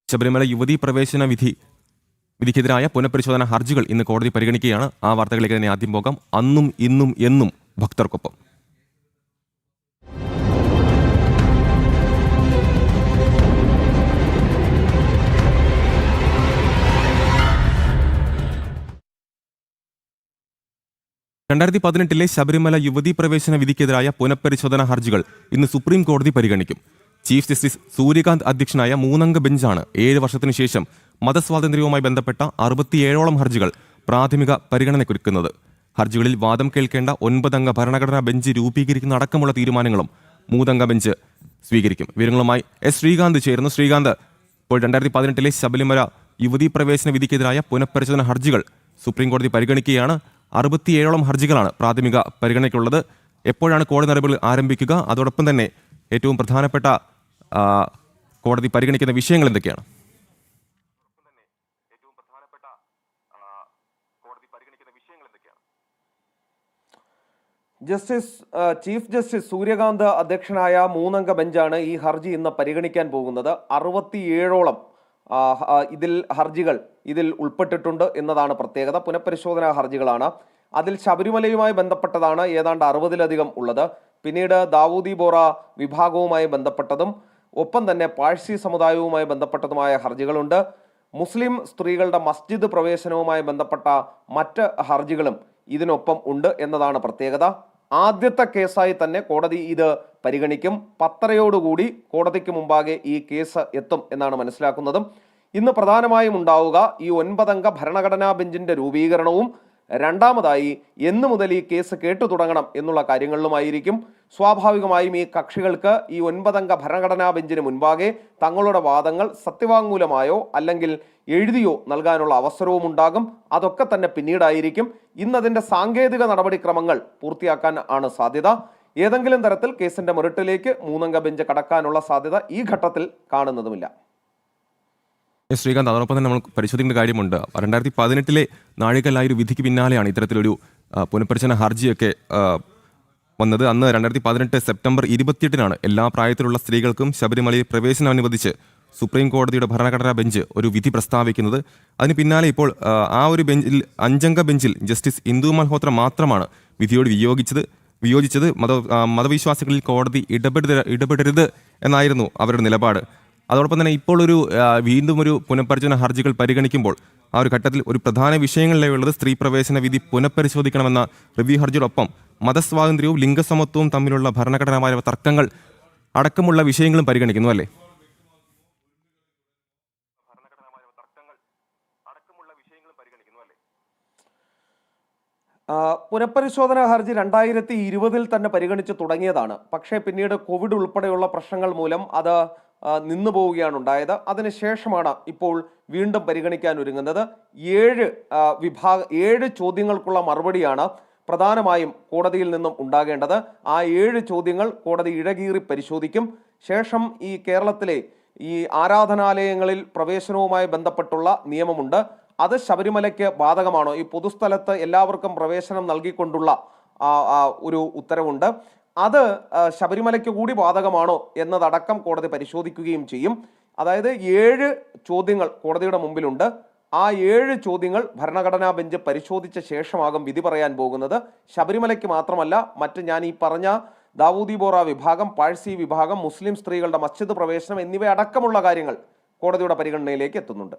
ശബരിമല യുവതീ പ്രവേശന വിധിക്കെതിരായ പുനഃപരിശോധന ഹർജികൾ ഇന്ന് കോടതി പരിഗണിക്കുകയാണ്. ആ വാർത്തകളിലേക്ക് തന്നെ ആദ്യം പോകാം. അന്നും ഇന്നും എന്നും ഭക്തർക്കൊപ്പം. ിലെ ശബരിമല യുവതീ പ്രവേശന വിധിക്കെതിരായ പുനഃപരിശോധന ഹർജികൾ ഇന്ന് സുപ്രീം കോടതി പരിഗണിക്കും. ചീഫ് ജസ്റ്റിസ് സൂര്യകാന്ത് അധ്യക്ഷനായ 3-അംഗ ബെഞ്ചാണ് 7 വർഷത്തിനു ശേഷം മതസ്വാതന്ത്ര്യവുമായി ബന്ധപ്പെട്ട 67ഓളം ഹർജികൾ പ്രാഥമിക പരിഗണനയ്ക്കൊരുക്കുന്നത്. ഹർജികളിൽ വാദം കേൾക്കേണ്ട 9-അംഗ ഭരണഘടനാ ബെഞ്ച് രൂപീകരിക്കുന്ന അടക്കമുള്ള തീരുമാനങ്ങളും 3-അംഗ ബെഞ്ച് സ്വീകരിക്കും. വിവരങ്ങളുമായി എസ് ശ്രീകാന്ത് ചേരുന്നു. ശ്രീകാന്ത്, ഇപ്പോൾ 2018 ശബരിമല യുവതീ പ്രവേശന വിധിക്കെതിരായ പുനഃപരിശോധന ഹർജികൾ സുപ്രീം കോടതി പരിഗണിക്കുകയാണ്. 67ഓളം ഹർജികളാണ് പ്രാഥമിക പരിഗണനയ്ക്കുള്ളത്. എപ്പോഴാണ് കോടതി നടപടികൾ ആരംഭിക്കുക? അതോടൊപ്പം തന്നെ ഏറ്റവും പ്രധാനപ്പെട്ട കോടതി പരിഗണിക്കുന്ന വിഷയങ്ങൾ എന്തൊക്കെയാണ്? ചീഫ് ജസ്റ്റിസ് സൂര്യകാന്ത് അധ്യക്ഷനായ 3-അംഗ ബെഞ്ചാണ് ഈ ഹർജി ഇന്ന് പരിഗണിക്കാൻ പോകുന്നത്. 67ഓളം ഹർജികൾ ഇതിൽ ഉൾപ്പെട്ടിട്ടുണ്ട് എന്നതാണ് പ്രത്യേകത. പുനഃപരിശോധനാ ഹർജികളാണ്. അതിൽ ശബരിമലയുമായി ബന്ധപ്പെട്ടതാണ് ഏതാണ്ട് 60-ലധികം ഉള്ളത്. പിന്നീട് ദാവൂദി ബോറ വിഭാഗവുമായി ബന്ധപ്പെട്ടതും ഒപ്പം തന്നെ പാഴ്സി സമുദായവുമായി ബന്ധപ്പെട്ടതുമായ ഹർജികളുണ്ട്. മുസ്ലിം സ്ത്രീകളുടെ മസ്ജിദ് പ്രവേശനവുമായി ബന്ധപ്പെട്ട മറ്റ് ഹർജികളും ഇതിനൊപ്പം ഉണ്ട് എന്നതാണ് പ്രത്യേകത. ആദ്യത്തെ കേസായി തന്നെ കോടതി ഇത് പരിഗണിക്കും. 10:30 കോടതിക്ക് മുമ്പാകെ ഈ കേസ് എത്തും എന്നാണ് മനസ്സിലാക്കുന്നതും. ഇന്ന് പ്രധാനമായും ഉണ്ടാവുക ഈ 9-അംഗ ഭരണഘടനാ ബെഞ്ചിന്റെ രൂപീകരണവും രണ്ടാമതായി എന്നു മുതൽ ഈ കേസ് കേട്ടു തുടങ്ങണം എന്നുള്ള കാര്യങ്ങളിലുമായിരിക്കും. സ്വാഭാവികമായും ഈ കക്ഷികൾക്ക് ഈ 9-അംഗ ഭരണഘടനാ ബെഞ്ചിന് മുൻപാകെ തങ്ങളുടെ വാദങ്ങൾ സത്യവാങ്മൂലമായോ അല്ലെങ്കിൽ എഴുതിയോ നൽകാനുള്ള അവസരവും ഉണ്ടാകും. അതൊക്കെ തന്നെ പിന്നീടായിരിക്കും. ഇന്നതിൻ്റെ സാങ്കേതിക നടപടിക്രമങ്ങൾ പൂർത്തിയാക്കാൻ ആണ് സാധ്യത. ഏതെങ്കിലും തരത്തിൽ കേസിന്റെ മെറിറ്റിലേക്ക് 3-അംഗ ബെഞ്ച് കടക്കാനുള്ള സാധ്യത ഈ ഘട്ടത്തിൽ കാണുന്നതുമില്ല. ശ്രീകാന്ത്, അതോടൊപ്പം തന്നെ നമ്മൾ പരിശോധിക്കേണ്ട കാര്യമുണ്ട്. 2018 നാഴികലായ ഒരു വിധിക്ക് പിന്നാലെയാണ് ഇത്തരത്തിലൊരു പുനഃപരിശോധന ഹർജിയൊക്കെ വന്നത്. അന്ന് 2018 സെപ്റ്റംബർ 28 എല്ലാ പ്രായത്തിലുള്ള സ്ത്രീകൾക്കും ശബരിമലയിൽ പ്രവേശനം അനുവദിച്ച് സുപ്രീം കോടതിയുടെ ഭരണഘടനാ ബെഞ്ച് ഒരു വിധി പ്രസ്താവിക്കുന്നത്. അതിന് പിന്നാലെ ഇപ്പോൾ ആ ഒരു ബെഞ്ചിൽ 5-അംഗ ബെഞ്ചിൽ ജസ്റ്റിസ് ഇന്ദു മൽഹോത്ര മാത്രമാണ് വിധിയോട് വിയോജിച്ചത്. മതവിശ്വാസികളിൽ കോടതി ഇടപെടരുത് എന്നായിരുന്നു അവരുടെ നിലപാട്. അതോടൊപ്പം തന്നെ ഇപ്പോൾ വീണ്ടും ഒരു പുനഃപരിശോധന ഹർജികൾ പരിഗണിക്കുമ്പോൾ ആ ഒരു ഘട്ടത്തിൽ ഒരു പ്രധാന വിഷയങ്ങളിലുള്ളത് സ്ത്രീ പ്രവേശന വിധി പുനഃപരിശോധിക്കണമെന്ന റിവ്യൂ ഹർജിയോടൊപ്പം മതസ്വാതന്ത്ര്യവും ലിംഗസമത്വവും തമ്മിലുള്ള ഭരണഘടനാപരമായ തർക്കങ്ങൾ അടക്കമുള്ള വിഷയങ്ങളും പരിഗണിക്കുന്നു അല്ലേ? പുനഃപരിശോധനാ ഹർജി 2020 തന്നെ പരിഗണിച്ച് തുടങ്ങിയതാണ്. പക്ഷേ പിന്നീട് കോവിഡ് ഉൾപ്പെടെയുള്ള പ്രശ്നങ്ങൾ മൂലം അത് നിന്നു പോവുകയാണ് ഉണ്ടായത്. അതിനുശേഷമാണ് ഇപ്പോൾ വീണ്ടും പരിഗണിക്കാൻ ഒരുങ്ങുന്നത്. 7 ചോദ്യങ്ങൾക്കുള്ള മറുപടിയാണ് പ്രധാനമായും കോടതിയിൽ നിന്നും ഉണ്ടാകേണ്ടത്. ആ 7 ചോദ്യങ്ങൾ കോടതി ഇഴകീറി പരിശോധിക്കും. ശേഷം ഈ കേരളത്തിലെ ഈ ആരാധനാലയങ്ങളിൽ പ്രവേശനവുമായി ബന്ധപ്പെട്ടുള്ള നിയമമുണ്ട്. അത് ശബരിമലയ്ക്ക് ബാധകമാണോ? ഈ പൊതുസ്ഥലത്ത് എല്ലാവർക്കും പ്രവേശനം നൽകിക്കൊണ്ടുള്ള ഒരു ഉത്തരവുണ്ട്. അത് ശബരിമലയ്ക്ക് കൂടി ബാധകമാണോ എന്നതടക്കം കോടതി പരിശോധിക്കുകയും ചെയ്യും. അതായത് 7 ചോദ്യങ്ങൾ കോടതിയുടെ മുമ്പിലുണ്ട്. ആ 7 ചോദ്യങ്ങൾ ഭരണഘടനാ ബെഞ്ച് പരിശോധിച്ച ശേഷമാകും വിധി പറയാൻ പോകുന്നത്. ശബരിമലയ്ക്ക് മാത്രമല്ല, മറ്റ് ഞാൻ ഈ പറഞ്ഞ ദാവൂദി ബോറ വിഭാഗം, പാഴ്സി വിഭാഗം, മുസ്ലിം സ്ത്രീകളുടെ മസ്ജിദ് പ്രവേശനം എന്നിവയടക്കമുള്ള കാര്യങ്ങൾ കോടതിയുടെ പരിഗണനയിലേക്ക് എത്തുന്നുണ്ട്.